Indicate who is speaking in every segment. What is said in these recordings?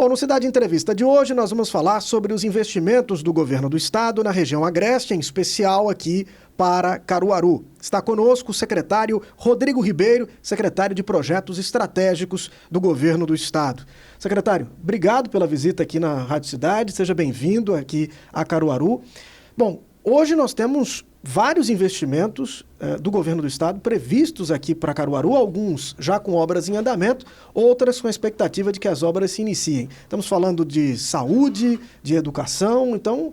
Speaker 1: Bom, no Cidade Entrevista de hoje nós vamos falar sobre os investimentos do governo do estado na região agreste, em especial aqui para Caruaru. Está conosco o secretário Rodrigo Ribeiro, secretário de Projetos Estratégicos do governo do estado. Secretário, obrigado pela visita aqui na Rádio Cidade, seja bem-vindo aqui a Caruaru. Bom, hoje nós temos vários investimentos do governo do estado previstos aqui para Caruaru, alguns já com obras em andamento, outras com a expectativa de que as obras se iniciem. Estamos falando de saúde, de educação, então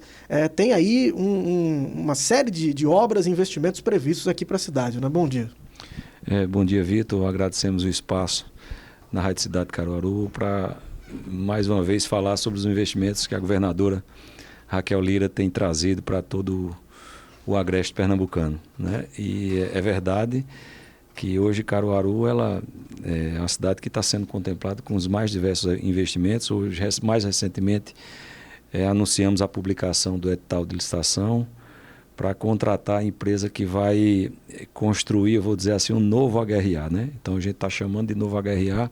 Speaker 1: tem aí uma série de obras e investimentos previstos aqui para a cidade, né? Bom dia.
Speaker 2: Bom dia, Vitor. Agradecemos o espaço na Rádio Cidade de Caruaru para, mais uma vez, falar sobre os investimentos que a governadora Raquel Lira tem trazido para todo o agreste pernambucano, né? E é verdade que hoje Caruaru ela é uma cidade que está sendo contemplada com os mais diversos investimentos. Hoje, mais recentemente, anunciamos a publicação do edital de licitação para contratar a empresa que vai construir, eu vou dizer assim, um novo HRA, né? Então a gente está chamando de novo HRA,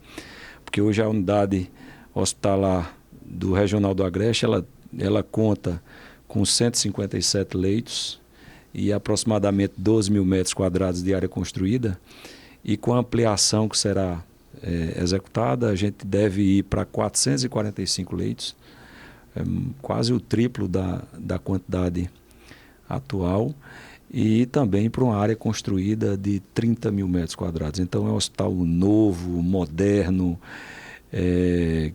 Speaker 2: porque hoje a unidade hospitalar do Regional do Agreste, ela conta com 157 leitos e aproximadamente 12 mil metros quadrados de área construída, e com a ampliação que será executada, a gente deve ir para 445 leitos, quase o triplo da quantidade atual, e também para uma área construída de 30 mil metros quadrados. Então é um hospital novo, moderno,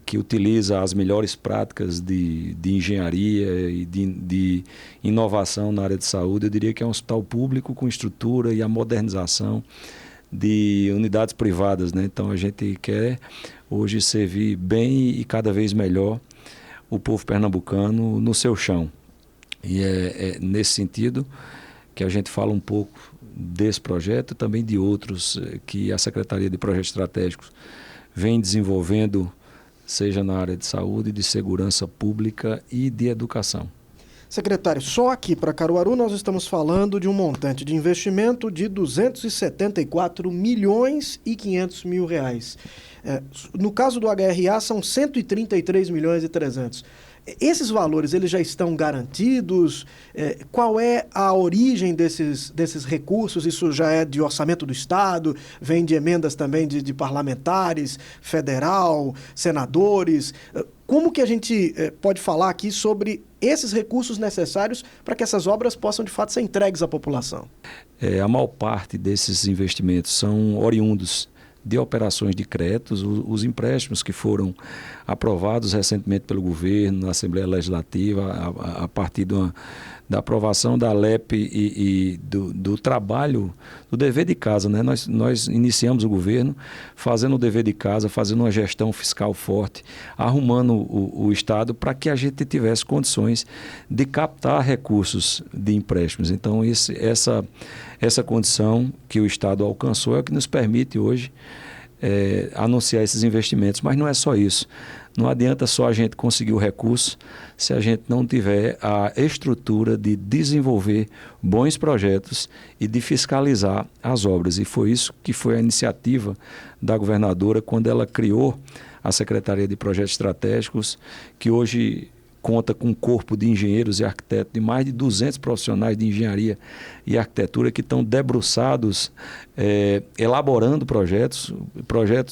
Speaker 2: que utiliza as melhores práticas de engenharia e de inovação na área de saúde. Eu diria que é um hospital público com estrutura e a modernização de unidades privadas, né? Então a gente quer hoje servir bem e cada vez melhor o povo pernambucano no seu chão. E é nesse sentido que a gente fala um pouco desse projeto e também de outros que a Secretaria de Projetos Estratégicos vem desenvolvendo, seja na área de saúde, de segurança pública e de educação.
Speaker 1: Secretário, só aqui para Caruaru nós estamos falando de um montante de investimento de 274 milhões e 500 mil reais. No caso do HRA são 133 milhões e 300. Esses valores, eles já estão garantidos? Qual é a origem desses recursos? Isso já é de orçamento do Estado? Vem de emendas também de parlamentares, federal, senadores? Como que a gente pode falar aqui sobre esses recursos necessários para que essas obras possam, de fato, ser entregues à população?
Speaker 2: A maior parte desses investimentos são oriundos de operações de créditos, os empréstimos que foram aprovados recentemente pelo governo, na Assembleia Legislativa, a partir da aprovação da LEP e do trabalho, do dever de casa, né? Nós iniciamos o governo fazendo o dever de casa, fazendo uma gestão fiscal forte, arrumando o Estado para que a gente tivesse condições de captar recursos de empréstimos. Então, essa condição que o Estado alcançou é o que nos permite hoje anunciar esses investimentos. Mas não é só isso. Não adianta só a gente conseguir o recurso se a gente não tiver a estrutura de desenvolver bons projetos e de fiscalizar as obras. E foi isso que foi a iniciativa da governadora quando ela criou a Secretaria de Projetos Estratégicos, que hoje conta com um corpo de engenheiros e arquitetos, de mais de 200 profissionais de engenharia e arquitetura que estão debruçados, elaborando projetos,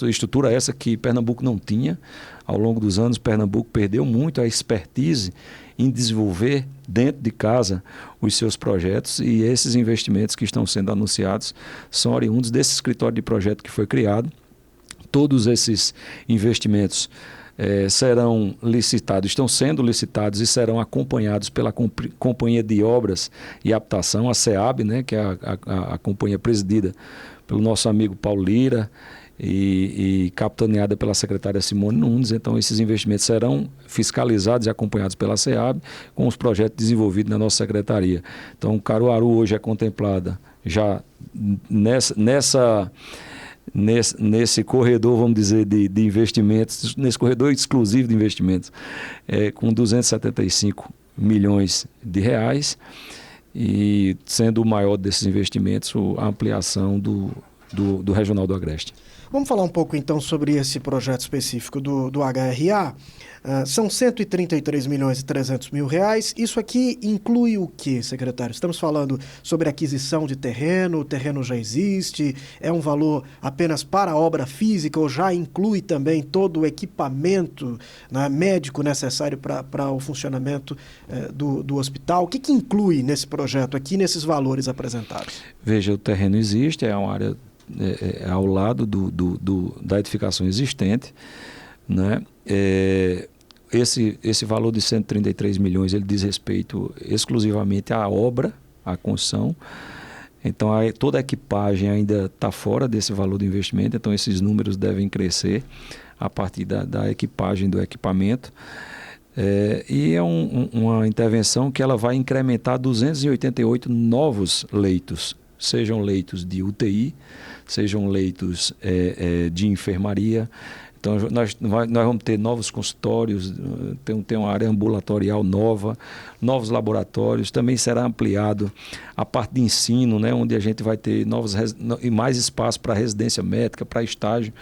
Speaker 2: estrutura essa que Pernambuco não tinha. Ao longo dos anos, Pernambuco perdeu muito a expertise em desenvolver dentro de casa os seus projetos, e esses investimentos que estão sendo anunciados são oriundos desse escritório de projeto que foi criado. Todos esses investimentos serão licitados, estão sendo licitados e serão acompanhados pela Companhia de Obras e Habitação, a SEAB, né, que é a companhia presidida pelo nosso amigo Paulo Lira e capitaneada pela secretária Simone Nunes. Então, esses investimentos serão fiscalizados e acompanhados pela SEAB com os projetos desenvolvidos na nossa secretaria. Então, Caruaru hoje é contemplada já nesse corredor, vamos dizer, de investimentos, nesse corredor exclusivo de investimentos, com 275 milhões de reais, e sendo o maior desses investimentos a ampliação do Regional do Agreste.
Speaker 1: Vamos falar um pouco então sobre esse projeto específico do HRA. São 133 milhões e 300 mil reais. Isso aqui inclui o quê, secretário? Estamos falando sobre aquisição de terreno, o terreno já existe, é um valor apenas para a obra física ou já inclui também todo o equipamento, né, médico necessário para o funcionamento do hospital? O que inclui nesse projeto aqui, nesses valores apresentados?
Speaker 2: Veja, o terreno existe, é uma área ao lado da edificação existente, né? Esse valor de 133 milhões, ele diz respeito exclusivamente à obra, à construção. Então, toda a equipagem ainda está fora desse valor de investimento, então esses números devem crescer a partir da equipagem, do equipamento. E é uma intervenção que ela vai incrementar 288 novos leitos, sejam leitos de UTI, sejam leitos de enfermaria. Então, nós vamos ter novos consultórios, tem uma área ambulatorial nova, novos laboratórios. Também será ampliado a parte de ensino, né, onde a gente vai ter e mais espaço para residência médica, para estágio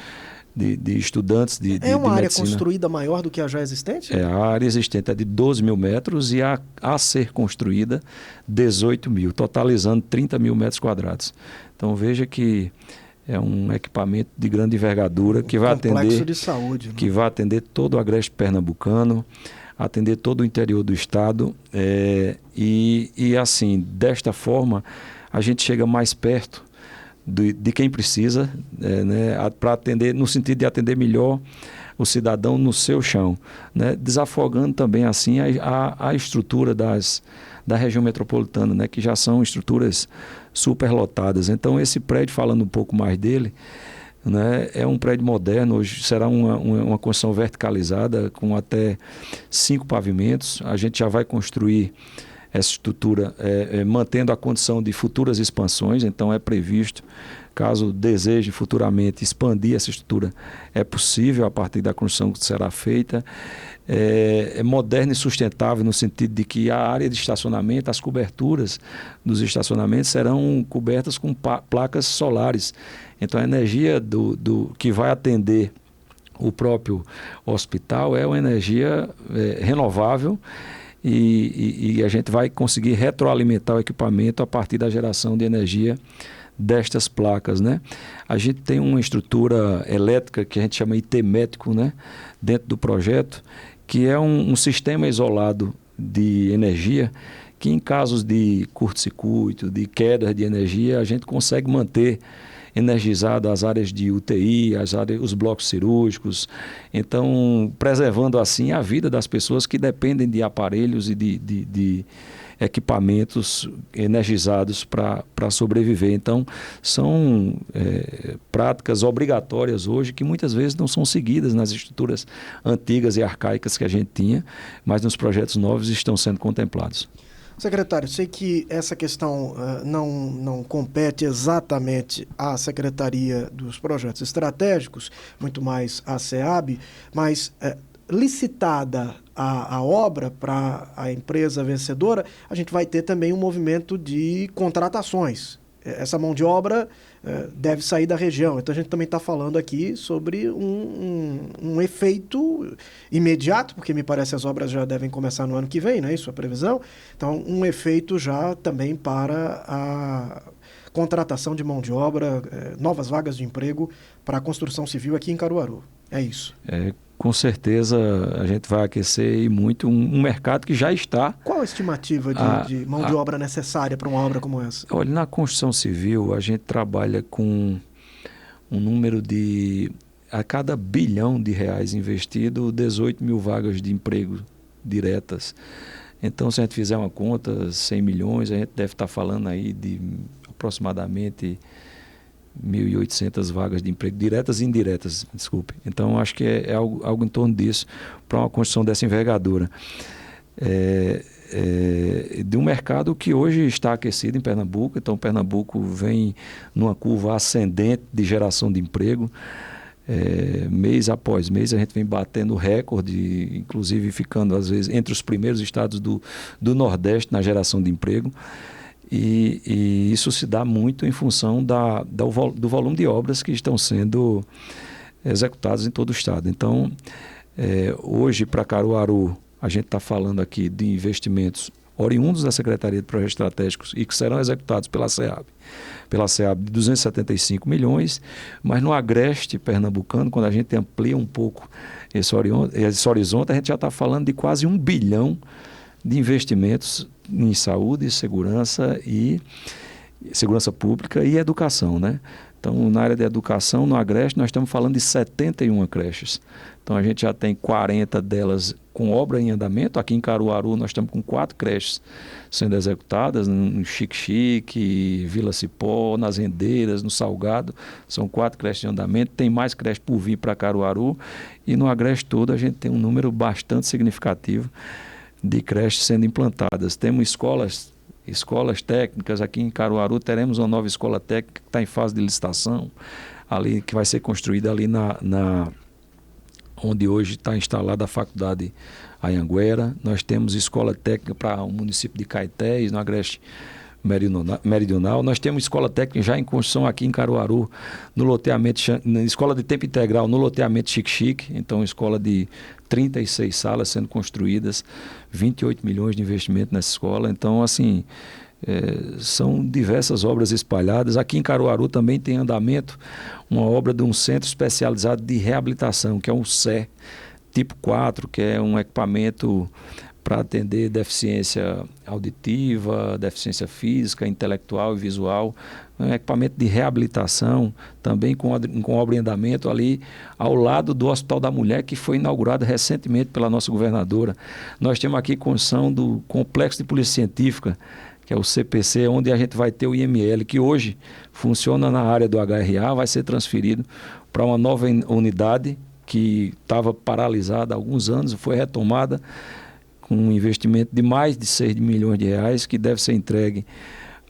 Speaker 2: de estudantes de medicina.
Speaker 1: É uma área construída maior do que a já existente?
Speaker 2: A área existente é de 12 mil metros e a ser construída 18 mil, totalizando 30 mil metros quadrados. Então, veja que é um equipamento de grande envergadura que vai atender,
Speaker 1: de saúde, né?
Speaker 2: Que vai atender todo o agreste pernambucano, atender todo o interior do estado. E assim, desta forma, a gente chega mais perto de quem precisa, né, para atender, no sentido de atender melhor o cidadão no seu chão, né, desafogando também assim a estrutura da região metropolitana, né, que já são estruturas superlotadas. Então, esse prédio, falando um pouco mais dele, né, é um prédio moderno. Hoje será uma construção verticalizada com até 5 pavimentos. A gente já vai construir essa estrutura mantendo a condição de futuras expansões. Então, é previsto, caso deseje futuramente expandir essa estrutura, é possível a partir da construção que será feita. É moderno e sustentável no sentido de que a área de estacionamento, as coberturas dos estacionamentos serão cobertas com placas solares. Então, a energia que vai atender o próprio hospital é uma energia renovável, e a gente vai conseguir retroalimentar o equipamento a partir da geração de energia destas placas, né? A gente tem uma estrutura elétrica que a gente chama IT métrico, né, dentro do projeto, que é um sistema isolado de energia que, em casos de curto-circuito, de quedas de energia, a gente consegue manter energizado as áreas de UTI, os blocos cirúrgicos. Então, preservando assim a vida das pessoas que dependem de aparelhos e de equipamentos energizados para sobreviver. Então, são práticas obrigatórias hoje que muitas vezes não são seguidas nas estruturas antigas e arcaicas que a gente tinha, mas nos projetos novos estão sendo contemplados.
Speaker 1: Secretário, sei que essa questão não compete exatamente à Secretaria dos Projetos Estratégicos, muito mais à SEAB, mas licitada a obra para a empresa vencedora, a gente vai ter também um movimento de contratações. Essa mão de obra deve sair da região. Então, a gente também está falando aqui sobre um efeito imediato, porque me parece as obras já devem começar no ano que vem, não é isso a previsão? Então, um efeito já também para a contratação de mão de obra, novas vagas de emprego para a construção civil aqui em Caruaru. É isso.
Speaker 2: Com certeza a gente vai aquecer muito um mercado que já está...
Speaker 1: Qual a estimativa de mão de obra necessária para uma obra como essa?
Speaker 2: Olha, na construção civil a gente trabalha com um número de... A cada R$ 1 bilhão investido, 18 mil vagas de emprego diretas. Então, se a gente fizer uma conta, 100 milhões, a gente deve estar falando aí de aproximadamente 1.800 vagas de emprego, diretas e indiretas, desculpe. Então, acho que é algo em torno disso, para uma construção dessa envergadura. De um mercado que hoje está aquecido em Pernambuco. Então, Pernambuco vem numa curva ascendente de geração de emprego. Mês após mês a gente vem batendo recorde, inclusive ficando às vezes entre os primeiros estados do Nordeste na geração de emprego. E isso se dá muito em função do volume de obras que estão sendo executadas em todo o estado. Então, hoje, para Caruaru, a gente está falando aqui de investimentos oriundos da Secretaria de Projetos Estratégicos e que serão executados pela SEAB de 275 milhões, mas no agreste pernambucano, quando a gente amplia um pouco esse horizonte, a gente já está falando de quase 1 bilhão de investimentos em saúde, segurança pública e educação, né? Então, na área de educação, no agreste, nós estamos falando de 71 creches. Então, a gente já tem 40 delas com obra em andamento. Aqui em Caruaru, nós estamos com 4 creches sendo executadas, no Xique-Xique, Vila Cipó, nas Rendeiras, no Salgado. São 4 creches em andamento. Tem mais creches por vir para Caruaru. E no agreste todo, a gente tem um número bastante significativo de creches sendo implantadas. Temos escolas técnicas. Aqui em Caruaru teremos uma nova escola técnica que está em fase de licitação, ali, que vai ser construída ali onde hoje está instalada a faculdade Anhanguera. Nós temos escola técnica para o município de Caetés, no agreste meridional. Nós temos escola técnica já em construção aqui em Caruaru, no loteamento, na escola de tempo integral, no loteamento Xique-Xique. Então, escola de 36 salas sendo construídas, 28 milhões de investimento nessa escola. Então, assim, são diversas obras espalhadas. Aqui em Caruaru também tem andamento uma obra de um centro especializado de reabilitação, que é um CE tipo 4, que é um equipamento para atender deficiência auditiva, deficiência física, intelectual e visual. Um equipamento de reabilitação, também com obra em andamento ali ao lado do Hospital da Mulher, que foi inaugurado recentemente pela nossa governadora. Nós temos aqui construção do Complexo de Polícia Científica, que é o CPC, onde a gente vai ter o IML, que hoje funciona na área do HRA, vai ser transferido para uma nova unidade que estava paralisada há alguns anos, foi retomada com um investimento de mais de 6 milhões de reais, que deve ser entregue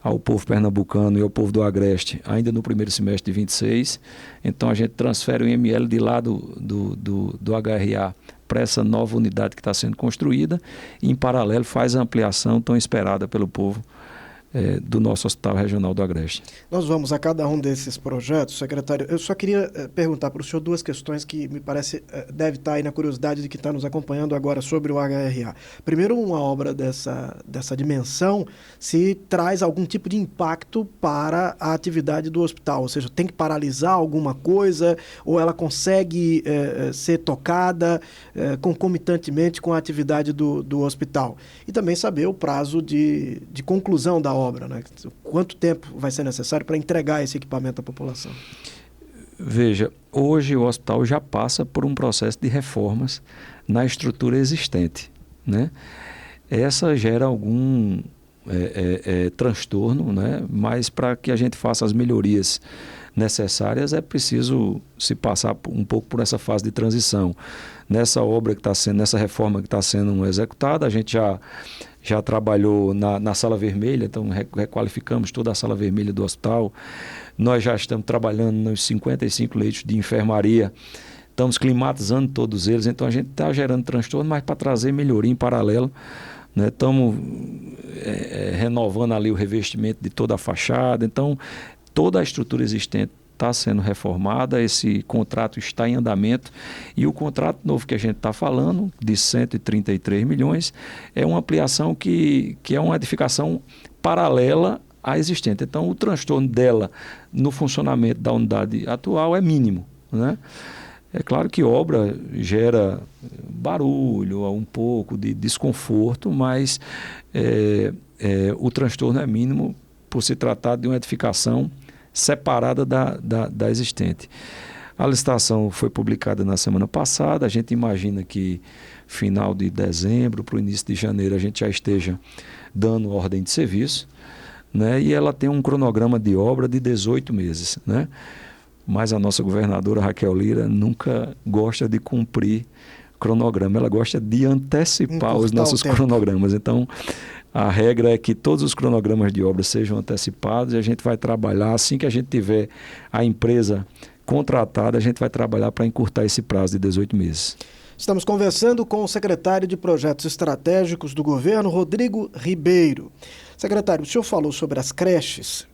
Speaker 2: ao povo pernambucano e ao povo do Agreste ainda no primeiro semestre de 26. Então a gente transfere o IML de lá do HRA para essa nova unidade que está sendo construída e, em paralelo, faz a ampliação tão esperada pelo povo do nosso Hospital Regional do Agreste.
Speaker 1: Nós vamos a cada um desses projetos, secretário. Eu só queria perguntar para o senhor 2 questões que me parece deve estar aí na curiosidade de quem está nos acompanhando agora sobre o HRA. Primeiro, uma obra dessa dimensão se traz algum tipo de impacto para a atividade do hospital, ou seja, tem que paralisar alguma coisa ou ela consegue ser tocada concomitantemente com a atividade do hospital. E também saber o prazo de conclusão da obra, né? Quanto tempo vai ser necessário para entregar esse equipamento à população?
Speaker 2: Veja, hoje o hospital já passa por um processo de reformas na estrutura existente, né? Essa gera algum transtorno, né? Mas para que a gente faça as melhorias necessárias é preciso se passar um pouco por essa fase de transição. Nessa obra que está sendo, nessa reforma que está sendo executada, a gente já trabalhou na sala vermelha, então requalificamos toda a sala vermelha do hospital. Nós já estamos trabalhando nos 55 leitos de enfermaria, estamos climatizando todos eles, então a gente está gerando transtorno, mas para trazer melhoria em paralelo, né? Estamos renovando ali o revestimento de toda a fachada, então toda a estrutura existente está sendo reformada, esse contrato está em andamento e o contrato novo que a gente está falando, de 133 milhões, é uma ampliação que é uma edificação paralela à existente. Então, o transtorno dela no funcionamento da unidade atual é mínimo, né? É claro que obra gera barulho, um pouco de desconforto, mas o transtorno é mínimo por se tratar de uma edificação separada da existente. A licitação foi publicada na semana passada, a gente imagina que final de dezembro para o início de janeiro a gente já esteja dando ordem de serviço, né? E ela tem um cronograma de obra de 18 meses, né? Mas a nossa governadora Raquel Lira nunca gosta de cumprir cronograma, ela gosta de antecipar os nossos cronogramas. Então, a regra é que todos os cronogramas de obra sejam antecipados e a gente vai trabalhar, assim que a gente tiver a empresa contratada, a gente vai trabalhar para encurtar esse prazo de 18 meses.
Speaker 1: Estamos conversando com o secretário de Projetos Estratégicos do governo, Rodrigo Ribeiro. Secretário, o senhor falou sobre as creches.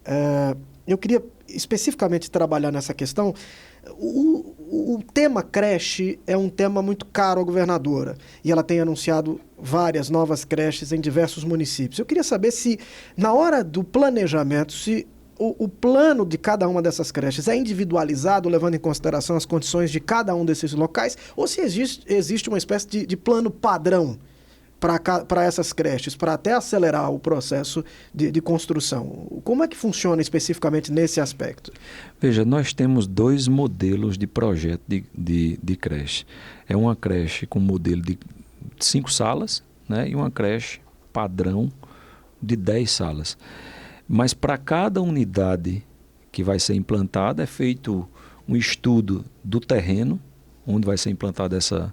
Speaker 1: Eu queria especificamente trabalhar nessa questão. O tema creche é um tema muito caro à governadora e ela tem anunciado várias novas creches em diversos municípios. Eu queria saber se, na hora do planejamento, se o plano de cada uma dessas creches é individualizado, levando em consideração as condições de cada um desses locais, ou se existe uma espécie de plano padrão para essas creches, para até acelerar o processo de construção. Como é que funciona especificamente nesse aspecto?
Speaker 2: Veja, nós temos 2 modelos de projeto de creche. É uma creche com modelo de 5 salas, né, e uma creche padrão de 10 salas. Mas para cada unidade que vai ser implantada é feito um estudo do terreno, onde vai ser implantada essa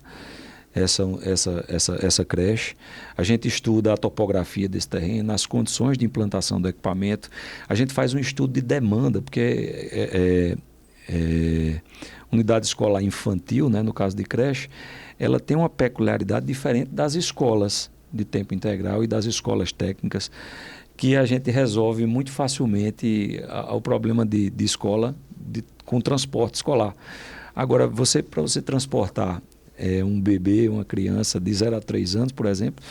Speaker 2: creche. A gente estuda a topografia desse terreno, as condições de implantação do equipamento. A gente faz um estudo de demanda, porque unidade escolar infantil, né, no caso de creche, ela tem uma peculiaridade diferente das escolas de tempo integral e das escolas técnicas, que a gente resolve muito facilmente o problema de escola com transporte escolar. Agora, para você transportar um bebê, uma criança de 0 a 3 anos, por exemplo,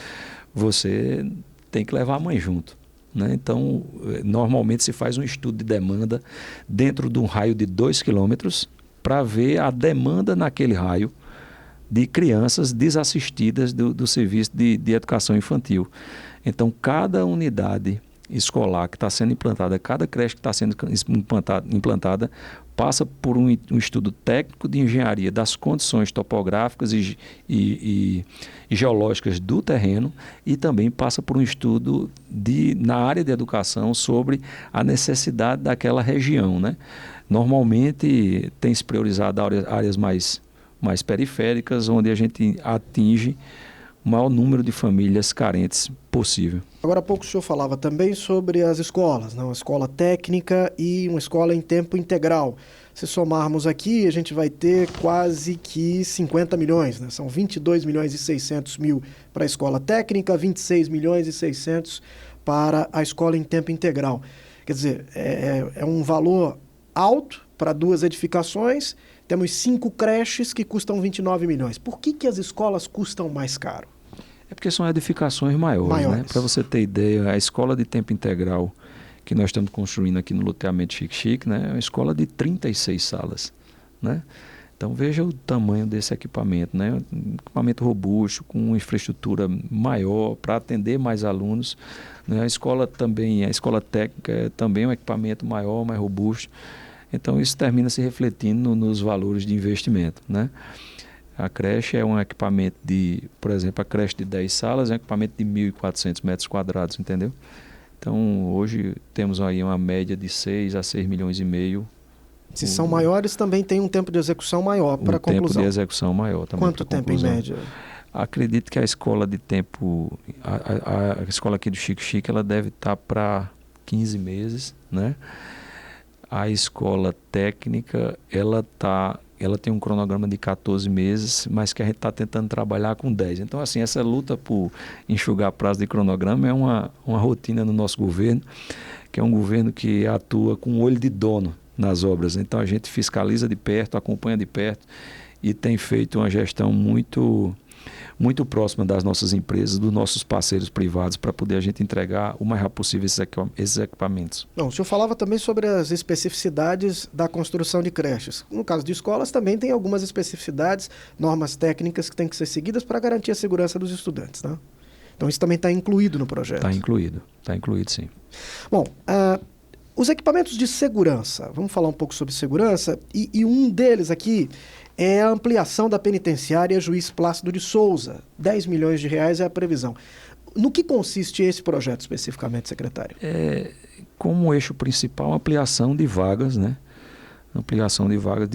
Speaker 2: você tem que levar a mãe junto, né? Então, normalmente se faz um estudo de demanda dentro de um raio de 2 quilômetros para ver a demanda naquele raio de crianças desassistidas do serviço de educação infantil. Então, cada unidade escolar que está sendo implantada, cada creche que está sendo implantada, passa por um estudo técnico de engenharia das condições topográficas e geológicas do terreno e também passa por um estudo na área de educação sobre a necessidade daquela região, né? Normalmente tem se priorizado áreas mais periféricas, onde a gente atinge o maior número de famílias carentes possível.
Speaker 1: Agora há pouco o senhor falava também sobre as escolas, né? Uma escola técnica e uma escola em tempo integral. Se somarmos aqui, a gente vai ter quase que 50 milhões, né? São 22 milhões e 600 mil para a escola técnica, 26 milhões e 600 para a escola em tempo integral. Quer dizer, é um valor alto para 2 edificações. Temos 5 creches que custam 29 milhões. Por que as escolas custam mais caro?
Speaker 2: É porque são edificações maiores. Né? Para você ter ideia, a escola de tempo integral que nós estamos construindo aqui no loteamento Xique-Xique, né, é uma escola de 36 salas. Né? Então veja o tamanho desse equipamento, né? Um equipamento robusto, com uma infraestrutura maior para atender mais alunos. Né? A escola técnica é também um equipamento maior, mais robusto. Então isso termina se refletindo nos valores de investimento, né? A creche é um equipamento por exemplo, a creche de 10 salas é um equipamento de 1.400 metros quadrados, entendeu? Então hoje temos aí uma média de 6 a 6 milhões e meio.
Speaker 1: Se são maiores, também tem um tempo de execução maior para a conclusão.
Speaker 2: Tempo de execução maior também.
Speaker 1: Quanto tempo em média?
Speaker 2: Acredito que a escola de tempo, a escola aqui do Xique-Xique, ela deve estar para 15 meses, né? A escola técnica, ela tem um cronograma de 14 meses, mas que a gente está tentando trabalhar com 10. Então, assim, essa luta por enxugar prazo de cronograma é uma rotina no nosso governo, que é um governo que atua com olho de dono nas obras. Então, a gente fiscaliza de perto, acompanha de perto e tem feito uma gestão muito próxima das nossas empresas, dos nossos parceiros privados, para poder a gente entregar o mais rápido possível esses equipamentos.
Speaker 1: Não, o senhor falava também sobre as especificidades da construção de creches. No caso de escolas, também tem algumas especificidades, normas técnicas que têm que ser seguidas para garantir a segurança dos estudantes, né? Então isso também está incluído no projeto.
Speaker 2: Está incluído sim.
Speaker 1: Bom, os equipamentos de segurança, vamos falar um pouco sobre segurança, e um deles aqui é a ampliação da penitenciária Juiz Plácido de Souza. 10 milhões de reais é a previsão. No que consiste esse projeto especificamente, secretário?
Speaker 2: Como eixo principal, ampliação de vagas, né? Ampliação de vagas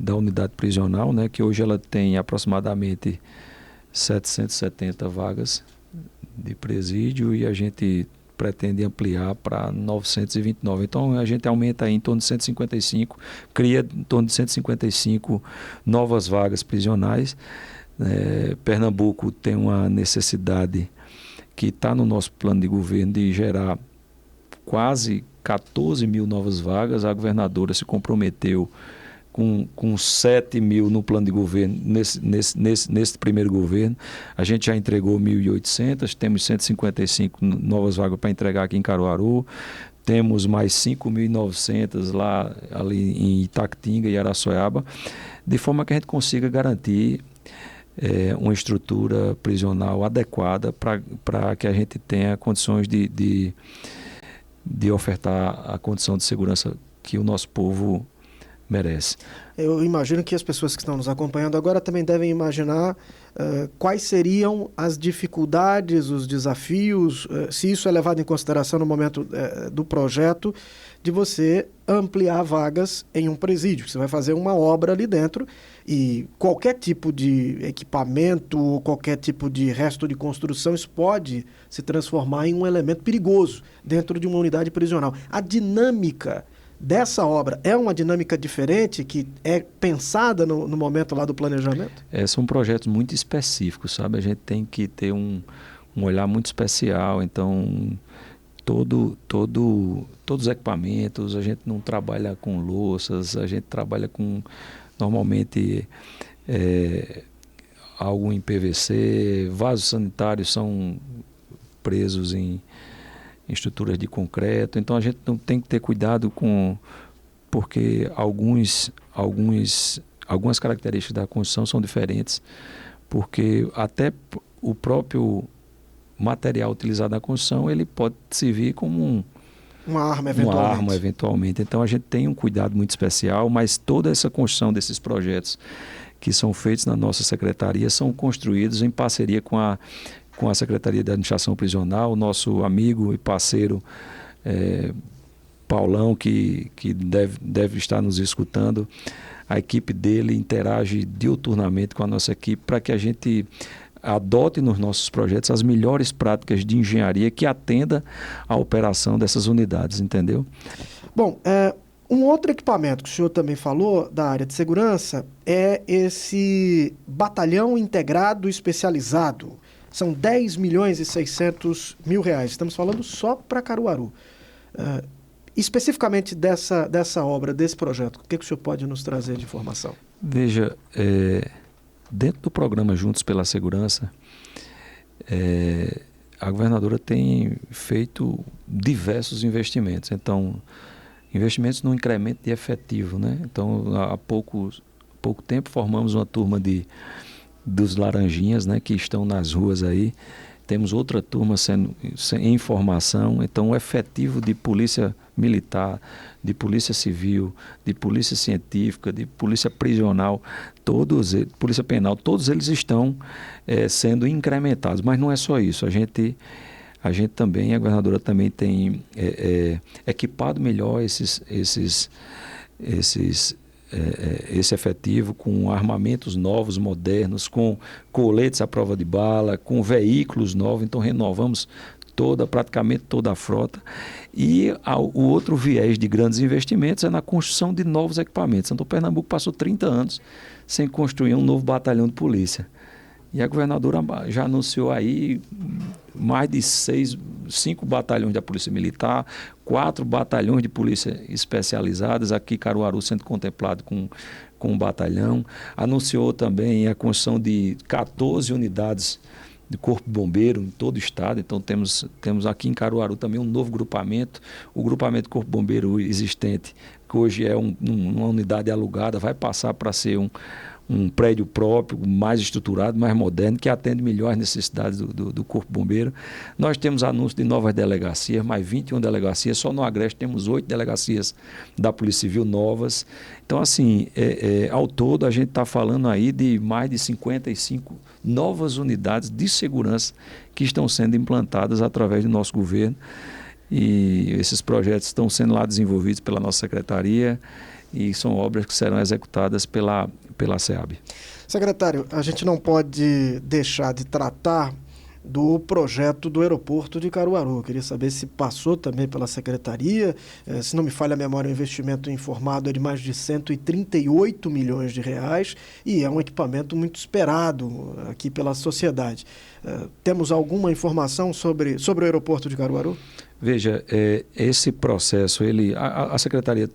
Speaker 2: da unidade prisional, né? Que hoje ela tem aproximadamente 770 vagas de presídio e a gente pretende ampliar para 929. Então, a gente aumenta aí em torno de 155, cria em torno de 155 novas vagas prisionais. Pernambuco tem uma necessidade que está no nosso plano de governo de gerar quase 14 mil novas vagas. A governadora se comprometeu com 7 mil no plano de governo, nesse primeiro governo. A gente já entregou 1.800, temos 155 novas vagas para entregar aqui em Caruaru, temos mais 5.900 ali em Itaquitinga e Araçoiaba, de forma que a gente consiga garantir uma estrutura prisional adequada para que a gente tenha condições de ofertar a condição de segurança que o nosso povo merece.
Speaker 1: Eu imagino que as pessoas que estão nos acompanhando agora também devem imaginar quais seriam as dificuldades, os desafios, se isso é levado em consideração no momento do projeto, de você ampliar vagas em um presídio. Você vai fazer uma obra ali dentro e qualquer tipo de equipamento, qualquer tipo de resto de construção, isso pode se transformar em um elemento perigoso dentro de uma unidade prisional. A dinâmica dessa obra é uma dinâmica diferente que é pensada no momento lá do planejamento?
Speaker 2: São projetos muito específicos, sabe? A gente tem que ter um olhar muito especial. Então, todos os equipamentos, a gente não trabalha com louças, a gente trabalha com, normalmente, algo em PVC, vasos sanitários são presos em estruturas de concreto. Então a gente não tem que ter cuidado porque algumas características da construção são diferentes, porque até o próprio material utilizado na construção ele pode servir como
Speaker 1: uma arma
Speaker 2: eventualmente. Então a gente tem um cuidado muito especial, mas toda essa construção desses projetos que são feitos na nossa secretaria são construídos em parceria com a Secretaria de Administração Prisional, nosso amigo e parceiro Paulão, que deve estar nos escutando. A equipe dele interage diuturnamente com a nossa equipe para que a gente adote nos nossos projetos as melhores práticas de engenharia que atenda à operação dessas unidades, entendeu?
Speaker 1: Bom, um outro equipamento que o senhor também falou da área de segurança é esse batalhão integrado especializado. São 10 milhões e 600 mil reais. Estamos falando só para Caruaru. Especificamente dessa obra, desse projeto, o que o senhor pode nos trazer de informação?
Speaker 2: Veja, dentro do programa Juntos pela Segurança, a governadora tem feito diversos investimentos. Então, investimentos no incremento de efetivo, né? Então, há pouco tempo formamos uma turma dos laranjinhas, né, que estão nas ruas aí. Temos outra turma em formação. Então, o efetivo de polícia militar, de polícia civil, de polícia científica, de polícia prisional, polícia penal, todos eles estão sendo incrementados. Mas não é só isso. A gente também, a governadora também tem equipado melhor esse efetivo com armamentos novos, modernos, com coletes à prova de bala, com veículos novos. Então renovamos praticamente toda a frota. E o outro viés de grandes investimentos é na construção de novos equipamentos. Então Pernambuco passou 30 anos sem construir um novo batalhão de polícia. E a governadora já anunciou aí mais de 5 batalhões da Polícia Militar, 4 batalhões de polícia especializadas, aqui Caruaru sendo contemplado com um batalhão. Anunciou também a construção de 14 unidades de Corpo Bombeiro em todo o estado. Então temos aqui em Caruaru também um novo grupamento. O grupamento Corpo Bombeiro existente, que hoje é uma unidade alugada, vai passar para ser um prédio próprio, mais estruturado, mais moderno, que atende melhor as necessidades do Corpo Bombeiro. Nós temos anúncio de novas delegacias, mais 21 delegacias. Só no Agreste temos 8 delegacias da Polícia Civil novas. Então, assim, ao todo, a gente está falando aí de mais de 55 novas unidades de segurança que estão sendo implantadas através do nosso governo. E esses projetos estão sendo lá desenvolvidos pela nossa secretaria e são obras que serão executadas pela SEAB.
Speaker 1: Secretário, a gente não pode deixar de tratar do projeto do aeroporto de Caruaru. Eu queria saber se passou também pela secretaria. Se não me falha a memória, o investimento informado é de mais de 138 milhões de reais e é um equipamento muito esperado aqui pela sociedade. Temos alguma informação sobre o aeroporto de Caruaru?
Speaker 2: Veja, esse processo, a Secretaria,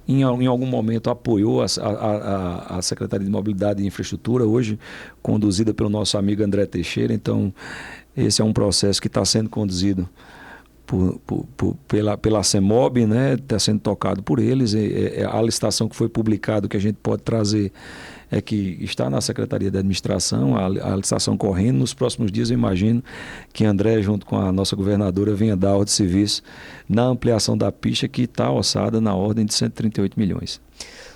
Speaker 2: em algum momento, apoiou a Secretaria de Mobilidade e Infraestrutura, hoje conduzida pelo nosso amigo André Teixeira. Então, esse é um processo que está sendo conduzido pela CEMOB, né? Está sendo tocado por eles. A licitação que foi publicada, que a gente pode trazer, é que está na Secretaria de Administração, a licitação correndo. Nos próximos dias, eu imagino que André, junto com a nossa governadora, venha dar ordem de serviço na ampliação da pista, que está orçada na ordem de 138 milhões.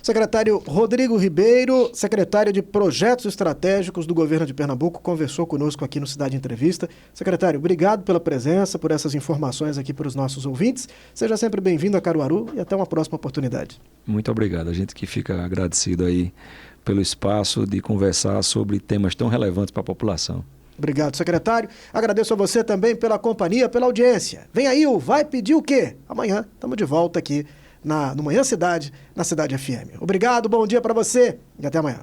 Speaker 1: Secretário Rodrigo Ribeiro, secretário de Projetos Estratégicos do Governo de Pernambuco, conversou conosco aqui no Cidade Entrevista. Secretário, obrigado pela presença, por essas informações aqui para os nossos ouvintes. Seja sempre bem-vindo a Caruaru e até uma próxima oportunidade.
Speaker 2: Muito obrigado. A gente que fica agradecido aí pelo espaço de conversar sobre temas tão relevantes para a população.
Speaker 1: Obrigado, secretário. Agradeço a você também pela companhia, pela audiência. Vem aí o Vai Pedir o Quê? Amanhã estamos de volta aqui no Manhã Cidade, na Cidade FM. Obrigado, bom dia para você e até amanhã.